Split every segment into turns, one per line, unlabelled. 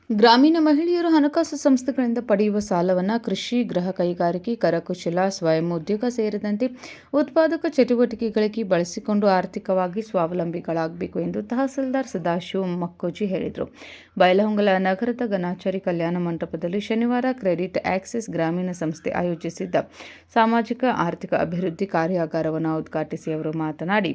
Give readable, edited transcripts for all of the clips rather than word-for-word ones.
ಗ್ರಾಮೀಣ ಮಹಿಳೆಯರು ಹಣಕಾಸು ಸಂಸ್ಥೆಗಳಿಂದ ಪಡೆಯುವ ಸಾಲವನ್ನು ಕೃಷಿ, ಗೃಹ ಕೈಗಾರಿಕೆ, ಕರಕುಶಲ, ಸ್ವಯಂ ಉದ್ಯೋಗ ಸೇರಿದಂತೆ ಉತ್ಪಾದಕ ಚಟುವಟಿಕೆಗಳಿಗೆ ಬಳಸಿಕೊಂಡು ಆರ್ಥಿಕವಾಗಿ ಸ್ವಾವಲಂಬಿಗಳಾಗಬೇಕು ಎಂದು ತಹಸೀಲ್ದಾರ್ ಸದಾಶಿವ ಮಕ್ಕೋಜಿ ಹೇಳಿದರು. ಬೈಲಹೊಂಗಲ ನಗರದ ಗಣಾಚಾರಿ ಕಲ್ಯಾಣ ಮಂಟಪದಲ್ಲಿ ಶನಿವಾರ ಕ್ರೆಡಿಟ್ ಆಕ್ಸೆಸ್ ಗ್ರಾಮೀಣ ಸಂಸ್ಥೆ ಆಯೋಜಿಸಿದ್ದ ಸಾಮಾಜಿಕ ಆರ್ಥಿಕ ಅಭಿವೃದ್ಧಿ ಕಾರ್ಯಾಗಾರವನ್ನು ಉದ್ಘಾಟಿಸಿ ಅವರು ಮಾತನಾಡಿ,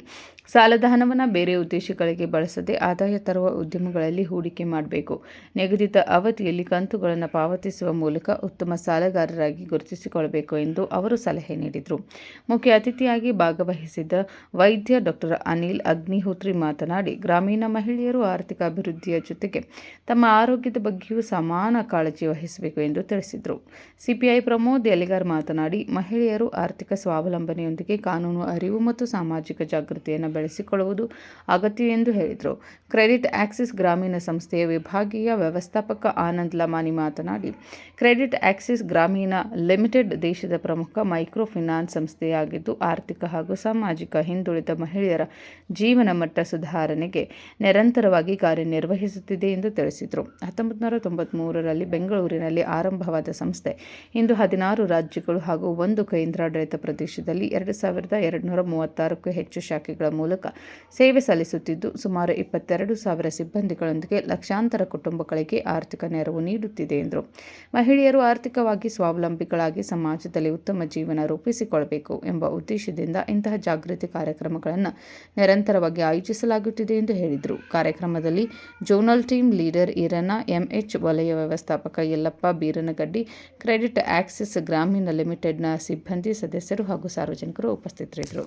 ಸಾಲದ ಹಣವನ್ನು ಬೇರೆ ಉದ್ದೇಶಗಳಿಗೆ ಬಳಸದೆ ಆದಾಯ ತರುವ ಉದ್ಯಮಗಳಲ್ಲಿ ಹೂಡಿಕೆ ಮಾಡಬೇಕು. ನಿಗದಿತ ಅವಧಿಯಲ್ಲಿ ಕಂತುಗಳನ್ನು ಪಾವತಿಸುವ ಮೂಲಕ ಉತ್ತಮ ಸಾಲಗಾರರಾಗಿ ಗುರುತಿಸಿಕೊಳ್ಳಬೇಕು ಎಂದು ಅವರು ಸಲಹೆ ನೀಡಿದರು. ಮುಖ್ಯ ಅತಿಥಿಯಾಗಿ ಭಾಗವಹಿಸಿದ್ದ ವೈದ್ಯ ಡಾ. ಅನಿಲ್ ಅಗ್ನಿಹೋತ್ರಿ ಮಾತನಾಡಿ, ಗ್ರಾಮೀಣ ಮಹಿಳೆಯರು ಆರ್ಥಿಕ ಅಭಿವೃದ್ಧಿಯ ಜೊತೆಗೆ ತಮ್ಮ ಆರೋಗ್ಯದ ಬಗ್ಗೆಯೂ ಸಮಾನ ಕಾಳಜಿ ವಹಿಸಬೇಕು ಎಂದು ತಿಳಿಸಿದರು. ಸಿಪಿಐ ಪ್ರಮೋದ್ ಯಲಿಗಾರ್ ಮಾತನಾಡಿ, ಮಹಿಳೆಯರು ಆರ್ಥಿಕ ಸ್ವಾವಲಂಬನೆಯೊಂದಿಗೆ ಕಾನೂನು ಅರಿವು ಮತ್ತು ಸಾಮಾಜಿಕ ಜಾಗೃತಿಯನ್ನು ಬೆಳೆಸಿಕೊಳ್ಳುವುದು ಅಗತ್ಯ ಎಂದು ಹೇಳಿದರು. ಕ್ರೆಡಿಟ್ ಆಕ್ಸೆಸ್ ಗ್ರಾಮೀಣ ಸಂಸ್ಥೆಯ ವಿಭಾಗೀಯ ವ್ಯವಸ್ಥಾಪಕ ಆನಂದ್ ಲಮಾನಿ ಮಾತನಾಡಿ, ಕ್ರೆಡಿಟ್ ಆಕ್ಸೆಸ್ ಗ್ರಾಮೀಣ ಲಿಮಿಟೆಡ್ ದೇಶದ ಪ್ರಮುಖ ಮೈಕ್ರೋ ಫೈನಾನ್ಸ್ ಸಂಸ್ಥೆಯಾಗಿದ್ದು ಆರ್ಥಿಕ ಹಾಗೂ ಸಾಮಾಜಿಕ ಹಿಂದುಳಿದ ಮಹಿಳೆಯರ ಜೀವನ ಮಟ್ಟ ಸುಧಾರಣೆಗೆ ನಿರಂತರವಾಗಿ ಕಾರ್ಯನಿರ್ವಹಿಸುತ್ತಿದೆ ಎಂದು ತಿಳಿಸಿದರು. 1993ರಲ್ಲಿ ಬೆಂಗಳೂರಿನಲ್ಲಿ ಆರಂಭವಾದ ಸಂಸ್ಥೆ ಇಂದು 16 ರಾಜ್ಯಗಳು ಹಾಗೂ 1 ಕೇಂದ್ರಾಡಳಿತ ಪ್ರದೇಶದಲ್ಲಿ 2236ಕ್ಕೂ ಹೆಚ್ಚು ಶಾಖೆಗಳ ಮೂಲಕ ಸೇವೆ ಸಲ್ಲಿಸುತ್ತಿದ್ದು ಸುಮಾರು 22,000 ಸಿಬ್ಬಂದಿಗಳೊಂದಿಗೆ ಲಕ್ಷಾಂತರ ಕುಟುಂಬಗಳಿಗೆ ಆರ್ಥಿಕ ನೆರವು ನೀಡುತ್ತಿದೆ ಎಂದರು. ಮಹಿಳೆಯರು ಆರ್ಥಿಕವಾಗಿ ಸ್ವಾವಲಂಬಿಗಳಾಗಿ ಸಮಾಜದಲ್ಲಿ ಉತ್ತಮ ಜೀವನ ರೂಪಿಸಿಕೊಳ್ಳಬೇಕು ಎಂಬ ಉದ್ದೇಶದಿಂದ ಇಂತಹ ಜಾಗೃತಿ ಕಾರ್ಯಕ್ರಮಗಳನ್ನು ನಿರಂತರವಾಗಿ ಆಯೋಜಿಸಲಾಗುತ್ತಿದೆ ಎಂದು ಹೇಳಿದರು. ಕಾರ್ಯಕ್ರಮದಲ್ಲಿ zonal team leader Eranna, MH ವಲಯ ವ್ಯವಸ್ಥಾಪಕ ಯಲ್ಲಪ್ಪ ಬೀರನಗಡ್ಡಿ, ಕ್ರೆಡಿಟ್ ಆಕ್ಸೆಸ್ ಗ್ರಾಮೀಣ ಲಿಮಿಟೆಡ್ನ ಸಿಬ್ಬಂದಿ, ಸದಸ್ಯರು ಹಾಗೂ ಸಾರ್ವಜನಿಕರು ಉಪಸ್ಥಿತರಿದ್ದರು.